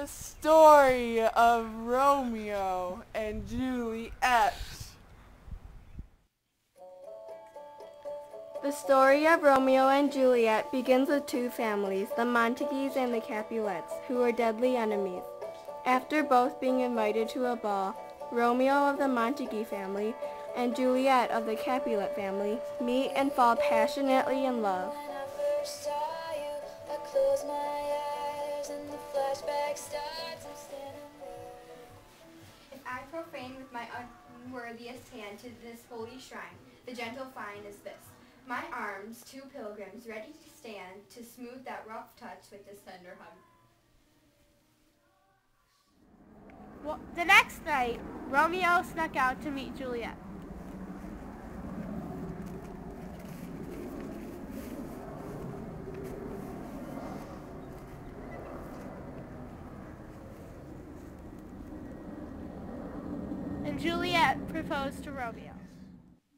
the story of Romeo and Juliet. The story of Romeo and Juliet begins with two families, the Montagues and the Capulets, who were deadly enemies. After both being invited to a ball, Romeo of the Montague family and Juliet of the Capulet family meet and fall passionately in love. When I first saw you, I closed my eyes and the flashback starts. I'm standing there. If I profane with my unworthiest hand to this holy shrine, the gentle fine is this: my arms, two pilgrims, ready to stand to smooth that rough touch with this tender hug. Well, the next night, Romeo snuck out to meet Juliet. And Juliet proposed to Romeo.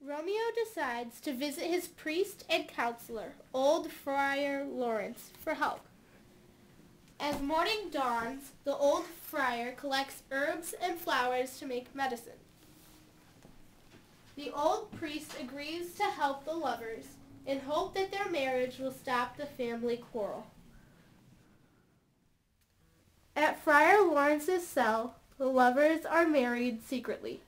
Romeo decides to visit his priest and counselor, old Friar Lawrence, for help. As morning dawns, the old friar collects herbs and flowers to make medicine. The old priest agrees to help the lovers in hope that their marriage will stop the family quarrel. At Friar Lawrence's cell, the lovers are married secretly.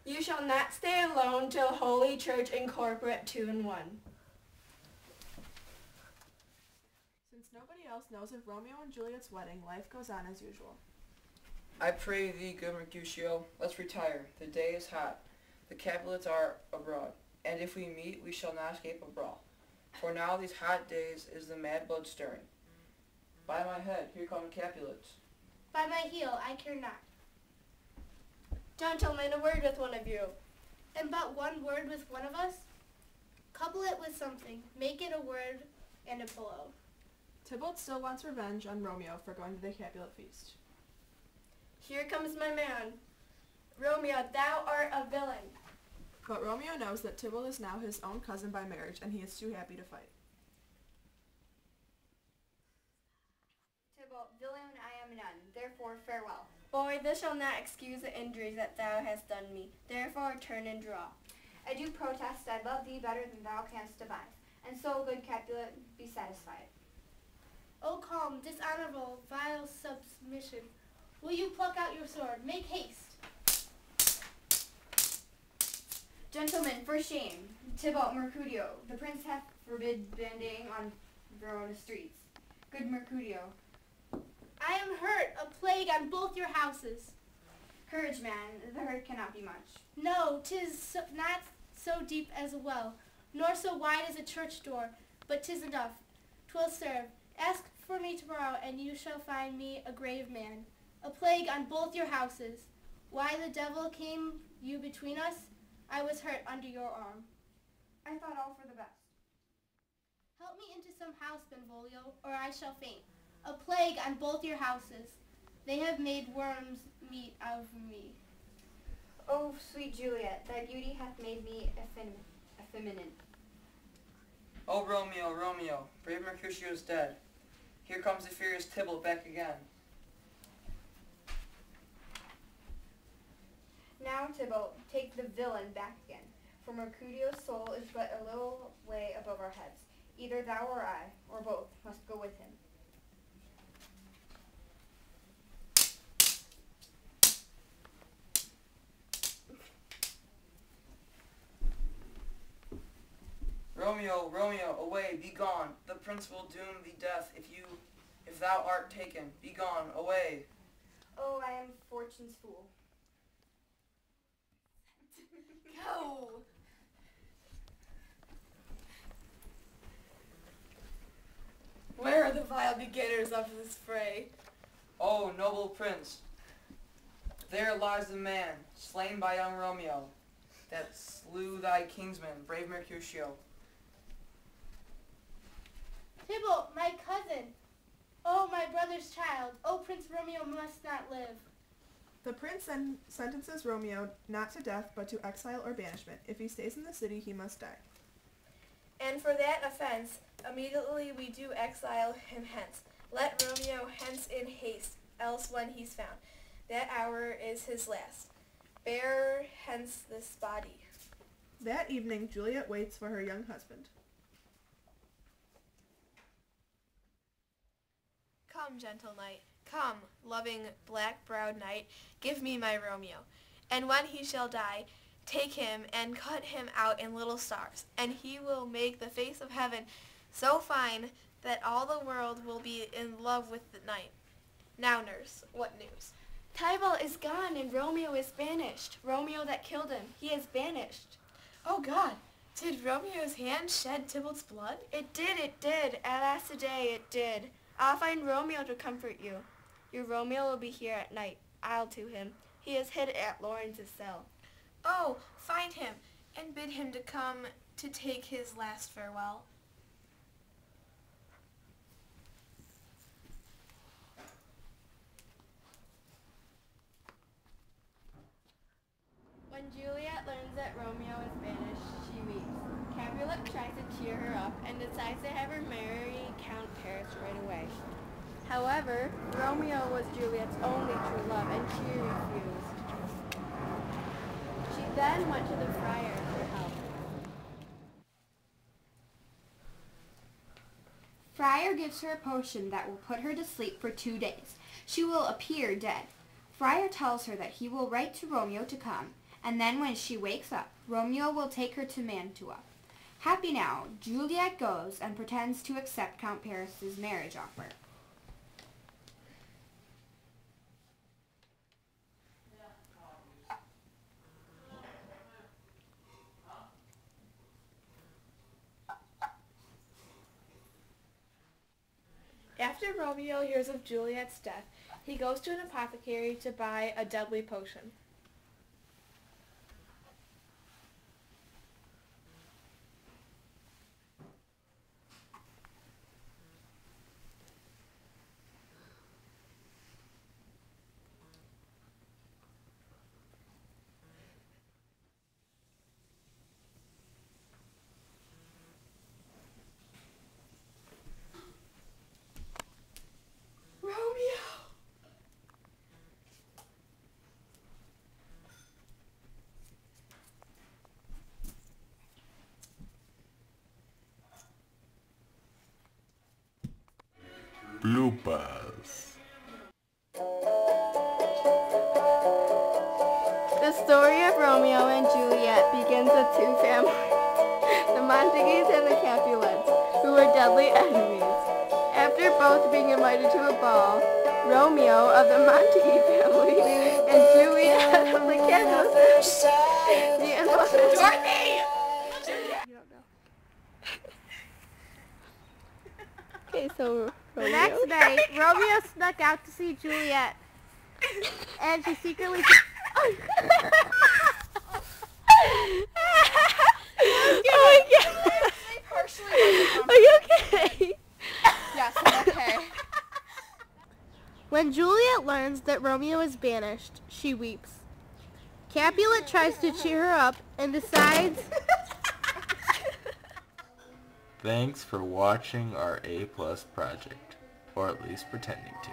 You shall not stay alone till Holy Church incorporate two in one. Since nobody else knows of Romeo and Juliet's wedding, life goes on as usual. I pray thee, good Mercutio, let's retire. The day is hot. The Capulets are abroad, and if we meet, we shall not escape a brawl. For now these hot days is the mad blood stirring. By my head, here come Capulets. By my heel, I care not. Gentlemen, a word with one of you. And but one word with one of us? Couple it with something. Make it a word and a blow. Tybalt still wants revenge on Romeo for going to the Capulet feast. Here comes my man. Romeo, thou art a villain. But Romeo knows that Tybalt is now his own cousin by marriage, and he is too happy to fight. Tybalt, villain I am none, therefore farewell. Boy, this shall not excuse the injuries that thou hast done me. Therefore turn and draw. I do protest I love thee better than thou canst devise, and so, good Capulet, be satisfied. O calm, dishonorable, vile submission, will you pluck out your sword? Make haste. Gentlemen, for shame. Tybalt, Mercutio, the prince hath forbid banding on Verona streets. Good Mercutio. I am hurt, a plague on both your houses. Courage, man, the hurt cannot be much. No, 'tis not so deep as a well, nor so wide as a church door, but 'tis enough. 'Twill serve. Ask for me tomorrow, and you shall find me a grave man. A plague on both your houses. Why the devil came you between us? I was hurt under your arm. I thought all for the best. Help me into some house, Benvolio, or I shall faint. A plague on both your houses. They have made worms meat of me. Oh, sweet Juliet, thy beauty hath made me effeminate. Oh, Romeo, Romeo, brave Mercutio is dead. Here comes the furious Tybalt back again. Now, Tybalt, take the villain back again, for Mercutio's soul is but a little way above our heads. Either thou or I, or both, must go with him. Romeo, Romeo, away, be gone. The prince will doom thee death if thou art taken. Be gone, away. Oh, I am fortune's fool. Go! Where are the vile beginners of this fray? Oh, noble prince, there lies the man, slain by young Romeo, that slew thy kinsman, brave Mercutio. Tybalt, my cousin. Oh, my brother's child. Oh, Prince Romeo must not live. The prince sentences Romeo not to death, but to exile or banishment. If he stays in the city, he must die. And for that offense, immediately we do exile him hence. Let Romeo hence in haste, else when he's found, that hour is his last. Bear hence this body. That evening, Juliet waits for her young husband. Come, gentle knight, come, loving black-browed knight, give me my Romeo. And when he shall die, take him and cut him out in little stars, and he will make the face of heaven so fine that all the world will be in love with the knight. Now, nurse, what news? Tybalt is gone and Romeo is banished. Romeo that killed him, he is banished. Oh, God! Did Romeo's hand shed Tybalt's blood? It did. At last today it did. I'll find Romeo to comfort you. Your Romeo will be here at night. I'll to him. He is hid at Lawrence's cell. Oh, find him, and bid him to come to take his last farewell. When Juliet learns that Romeo is banished, she weeps. Capulet tries to cheer her up and decides to have her marry Count Paris right away. However, Romeo was Juliet's only true love, and she refused. She then went to the friar for help. Friar gives her a potion that will put her to sleep for 2 days. She will appear dead. Friar tells her that he will write to Romeo to come, and then when she wakes up, Romeo will take her to Mantua. Happy now, Juliet goes and pretends to accept Count Paris's marriage offer. After Romeo hears of Juliet's death, he goes to an apothecary to buy a deadly potion. Bloopers. The story of Romeo and Juliet begins with two families, the Montagues and the Capulets, who were deadly enemies. After both being invited to a ball, Romeo of the Montague family and Juliet of the Capulets, the infamous Dorothy! You don't know. Okay, so The Romeo. next night, Romeo snuck out to see Juliet, and she secretly... Oh my God! Are you okay? Yes, I'm okay. When Juliet learns that Romeo is banished, she weeps. Capulet tries to cheer her up and decides... Thanks for watching our A+ project, or at least pretending to.